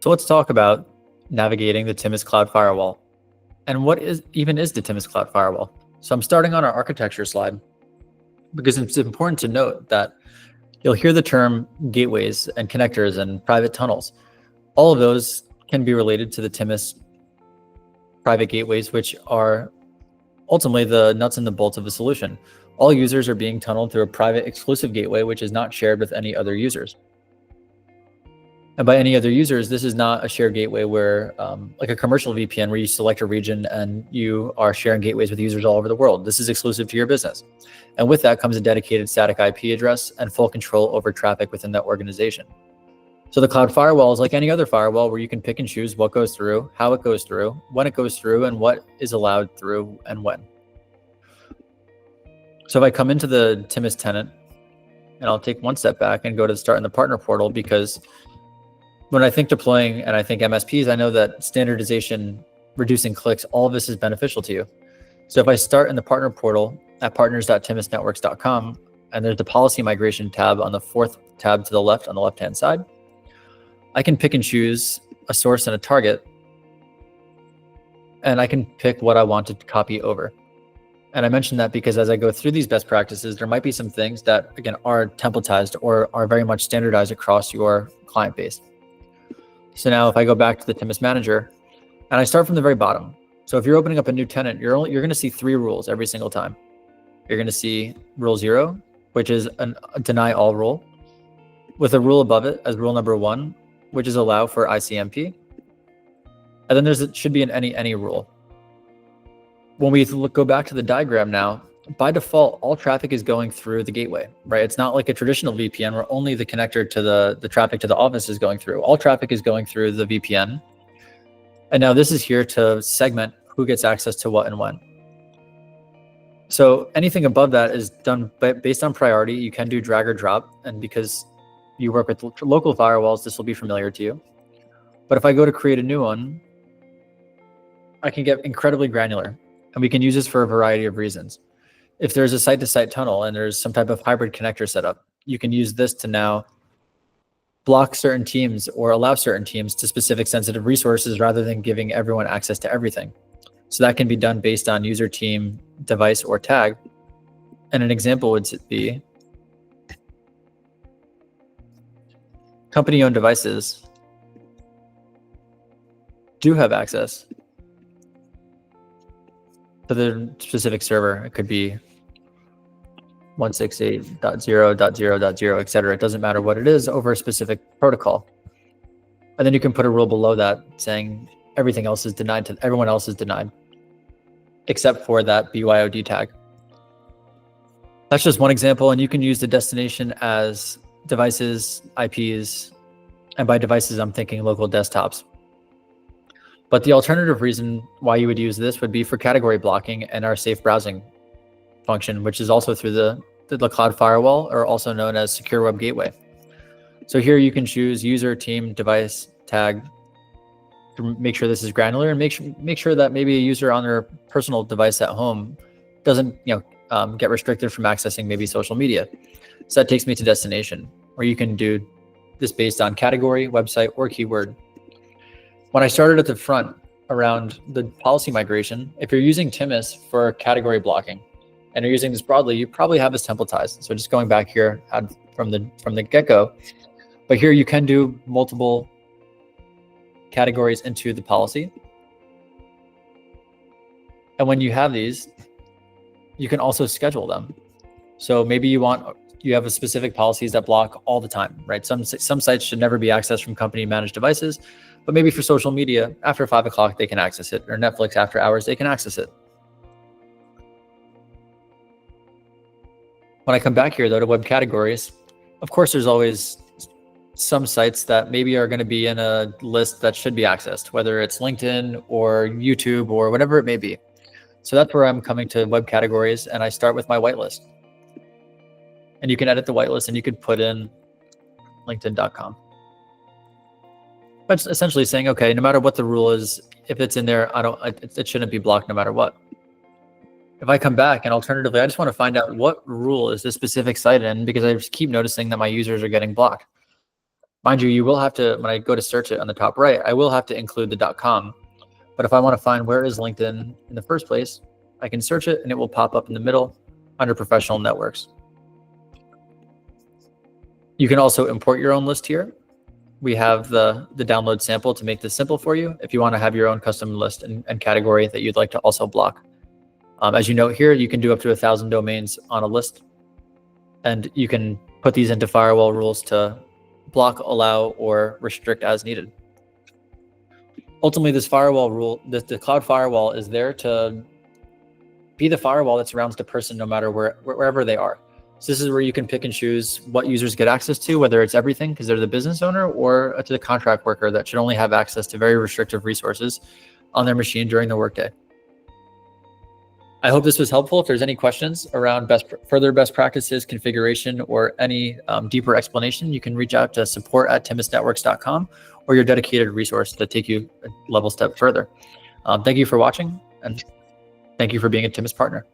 So let's talk about navigating the Timus Cloud Firewall. And what is the Timus Cloud Firewall? So I'm starting on our architecture slide because it's important to note that you'll hear the term gateways and connectors and private tunnels. All of those can be related to the Timus private gateways, which are ultimately the nuts and the bolts of the solution. All users are being tunneled through a private exclusive gateway, which is not shared with any other users. And by any other users, this is not a shared gateway where, like a commercial VPN, where you select a region and you are sharing gateways with users all over the world. This is exclusive to your business. And with that comes a dedicated static IP address and full control over traffic within that organization. So the cloud firewall is like any other firewall where you can pick and choose what goes through, how it goes through, when it goes through, and what is allowed through and when. So if I come into the Timus tenant, and I'll take one step back and go to the start in the partner portal, because when I think deploying and I think MSPs, I know that standardization, reducing clicks, all of this is beneficial to you. So if I start in the partner portal at partners.timusnetworks.com, and there's the policy migration tab on the fourth tab to the left on the left-hand side, I can pick and choose a source and a target, and I can pick what I want to copy over. And I mentioned that because as I go through these best practices, there might be some things that, again, are templatized or are very much standardized across your client base. So now if I go back to the Timus manager and I start from the very bottom. So if you're opening up a new tenant, you're going to see 3 rules every single time. You're going to see rule 0, which is a deny all rule, with a rule above it as rule number 1, which is allow for ICMP. And then there should be an any rule. When we go back to the diagram now, by default, all traffic is going through the gateway, right? It's not like a traditional VPN where only the connector to the traffic to the office is going through. All traffic is going through the VPN. And now this is here to segment who gets access to what and when. So anything above that is done based on priority. You can do drag or drop. And because you work with local firewalls, this will be familiar to you. But if I go to create a new one, I can get incredibly granular. And we can use this for a variety of reasons. If there's a site-to-site tunnel and there's some type of hybrid connector setup, you can use this to now block certain teams or allow certain teams to specific sensitive resources rather than giving everyone access to everything. So that can be done based on user, team, device, or tag. And an example would be company-owned devices do have access to the specific server. It could be 168.0.0.0, etc. It doesn't matter what it is over a specific protocol. And then you can put a rule below that saying everything else is denied to everyone else is denied, except for that BYOD tag. That's just one example, and you can use the destination as devices, IPs, and by devices, I'm thinking local desktops. But the alternative reason why you would use this would be for category blocking and our safe browsing function, which is also through the cloud firewall, or also known as secure web gateway. So here you can choose user, team, device, tag to make sure this is granular, and make sure that maybe a user on their personal device at home doesn't get restricted from accessing maybe social media. So that takes me to destination, where you can do this based on category, website, or keyword. When I started at the front around the policy migration, if you're using Timus for category blocking and you're using this broadly, you probably have this templatized. So just going back here from the get-go, but here you can do multiple categories into the policy. And when you have these, you can also schedule them. So maybe you have a specific policies that block all the time, right? Some sites should never be accessed from company managed devices, but maybe for social media, after 5 o'clock, they can access it, or Netflix after hours, they can access it. When I come back here though to web categories, of course, there's always some sites that maybe are going to be in a list that should be accessed, whether it's LinkedIn or YouTube or whatever it may be. So that's where I'm coming to web categories, and I start with my whitelist. And you can edit the whitelist and you could put in linkedin.com. But essentially saying, okay, no matter what the rule is, if it's in there, it shouldn't be blocked no matter what. If I come back and alternatively, I just want to find out what rule is this specific site in, because I just keep noticing that my users are getting blocked. Mind you, you will have to, when I go to search it on the top right, I will have to include the .com. But if I want to find where is LinkedIn in the first place, I can search it and it will pop up in the middle under professional networks. You can also import your own list here. We have the download sample to make this simple for you if you want to have your own custom list and category that you'd like to also block. As you note here, you can do up to 1,000 domains on a list, and you can put these into firewall rules to block, allow, or restrict as needed. Ultimately, this firewall rule, the cloud firewall, is there to be the firewall that surrounds the person no matter wherever they are. So this is where you can pick and choose what users get access to, whether it's everything because they're the business owner, or to the contract worker that should only have access to very restrictive resources on their machine during the workday. I hope this was helpful. If there's any questions around further best practices, configuration, or any deeper explanation, you can reach out to support@timusnetworks.com or your dedicated resource to take you a level step further. Thank you for watching, and thank you for being a Timus partner.